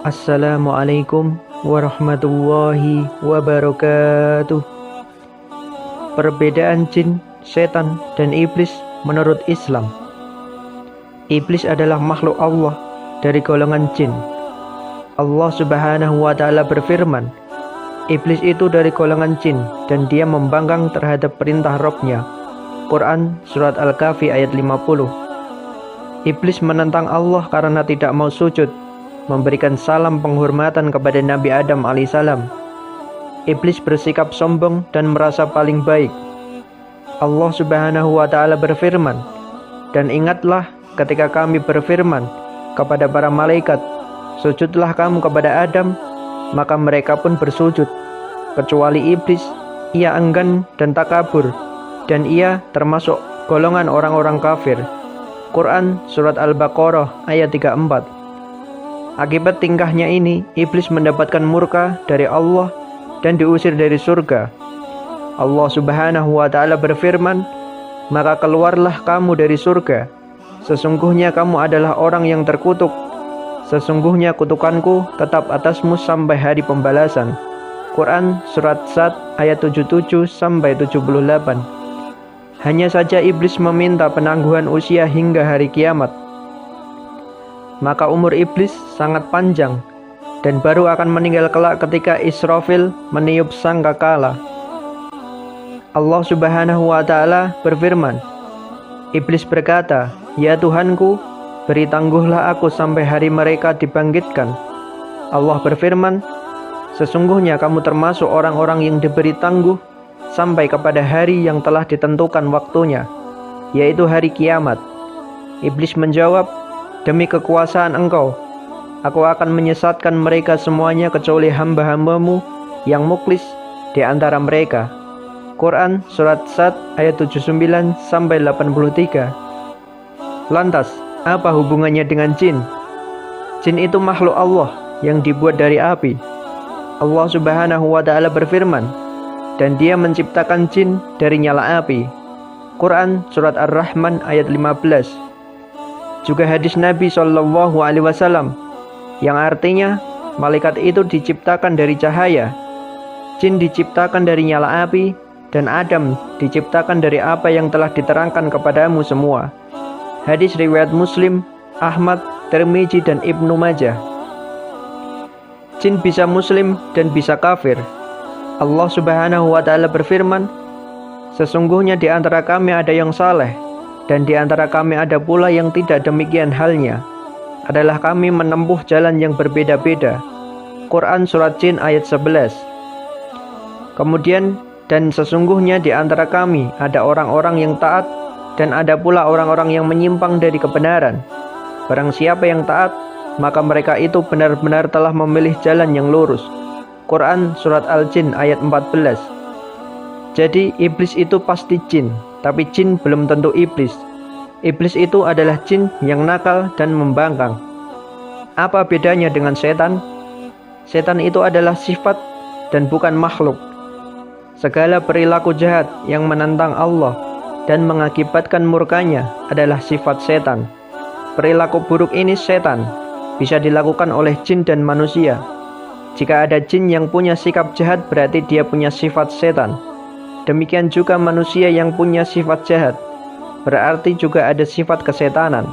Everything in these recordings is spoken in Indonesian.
Assalamualaikum warahmatullahi wabarakatuh. Perbedaan jin, setan, dan iblis menurut Islam. Iblis adalah makhluk Allah dari golongan jin. Allah Subhanahu wa Ta'ala berfirman, iblis itu dari golongan jin dan dia membangkang terhadap perintah Rabb-Nya. Quran Surat Al-Kahfi ayat 50. Iblis menentang Allah karena tidak mau sujud, memberikan salam penghormatan kepada Nabi Adam alaihissalam. Iblis bersikap sombong dan merasa paling baik. Allah Subhanahu wa Ta'ala berfirman, dan ingatlah ketika kami berfirman kepada para malaikat, sujudlah kamu kepada Adam, maka mereka pun bersujud, kecuali iblis. Ia enggan dan takabur, dan ia termasuk golongan orang-orang kafir. Quran Surat Al-Baqarah ayat 34. Akibat tingkahnya ini, iblis mendapatkan murka dari Allah dan diusir dari surga. Allah Subhanahu wa Ta'ala berfirman, maka keluarlah kamu dari surga. Sesungguhnya kamu adalah orang yang terkutuk. Sesungguhnya kutukanku tetap atasmu sampai hari pembalasan. Quran Surat Sad ayat 77 sampai 78. Hanya saja iblis meminta penangguhan usia hingga hari kiamat. Maka umur iblis sangat panjang dan baru akan meninggal kelak ketika Israfil meniup sangkakala. Allah Subhanahu wa Ta'ala berfirman, iblis berkata, ya Tuhanku, beri tangguhlah aku sampai hari mereka dibangkitkan. Allah berfirman, sesungguhnya kamu termasuk orang-orang yang diberi tangguh sampai kepada hari yang telah ditentukan waktunya, yaitu hari kiamat. Iblis menjawab, demi kekuasaan engkau, aku akan menyesatkan mereka semuanya kecuali hamba-hambamu yang muklis di antara mereka. Quran Surat Sad ayat 79 sampai 83. Lantas, apa hubungannya dengan jin? Jin itu makhluk Allah yang dibuat dari api. Allah Subhanahu wa Ta'ala berfirman, dan dia menciptakan jin dari nyala api. Quran Surat Ar-Rahman ayat 15. Juga hadis Nabi Shallallahu Alaihi Wasallam yang artinya malaikat itu diciptakan dari cahaya, jin diciptakan dari nyala api, dan Adam diciptakan dari apa yang telah diterangkan kepadamu semua. Hadis riwayat Muslim, Ahmad, Tirmizi, dan Ibnu Majah. Jin bisa muslim dan bisa kafir. Allah Subhanahu wa Ta'ala berfirman, sesungguhnya di antara kami ada yang saleh, dan di antara kami ada pula yang tidak demikian halnya, adalah kami menempuh jalan yang berbeda-beda. Quran Surat Jin ayat 11. Kemudian, dan sesungguhnya di antara kami ada orang-orang yang taat, dan ada pula orang-orang yang menyimpang dari kebenaran. Barang siapa yang taat, maka mereka itu benar-benar telah memilih jalan yang lurus. Quran Surat Al-Jin ayat 14. Jadi iblis itu pasti jin, tapi jin belum tentu iblis. Iblis itu adalah jin yang nakal dan membangkang. Apa bedanya dengan setan? Setan itu adalah sifat dan bukan makhluk. Segala perilaku jahat yang menentang Allah dan mengakibatkan murkanya adalah sifat setan. Perilaku buruk ini setan bisa dilakukan oleh jin dan manusia. Jika ada jin yang punya sikap jahat, berarti dia punya sifat setan. Demikian juga manusia yang punya sifat jahat, berarti juga ada sifat kesetanan.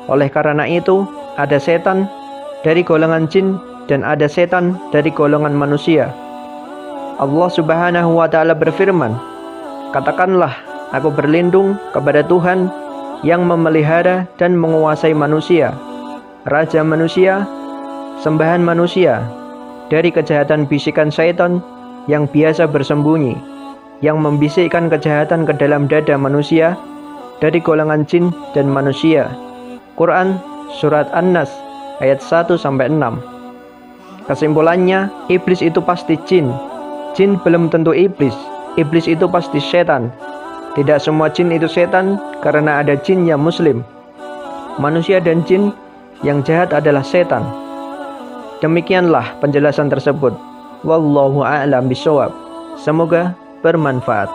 Oleh karena itu, ada setan dari golongan jin dan ada setan dari golongan manusia. Allah Subhanahu wa Ta'ala berfirman, katakanlah, aku berlindung kepada Tuhan yang memelihara dan menguasai manusia, raja manusia, sembahan manusia, dari kejahatan bisikan syaitan yang biasa bersembunyi, yang membisikkan kejahatan ke dalam dada manusia dari golongan jin dan manusia. Quran Surat An-Nas ayat 1-6. Kesimpulannya, iblis itu pasti jin. Jin belum tentu iblis. Iblis itu pasti setan. Tidak semua jin itu setan karena ada jin yang muslim. Manusia dan jin yang jahat adalah setan. Demikianlah penjelasan tersebut. Wallahu a'lam bishawab. Semoga bermanfaat.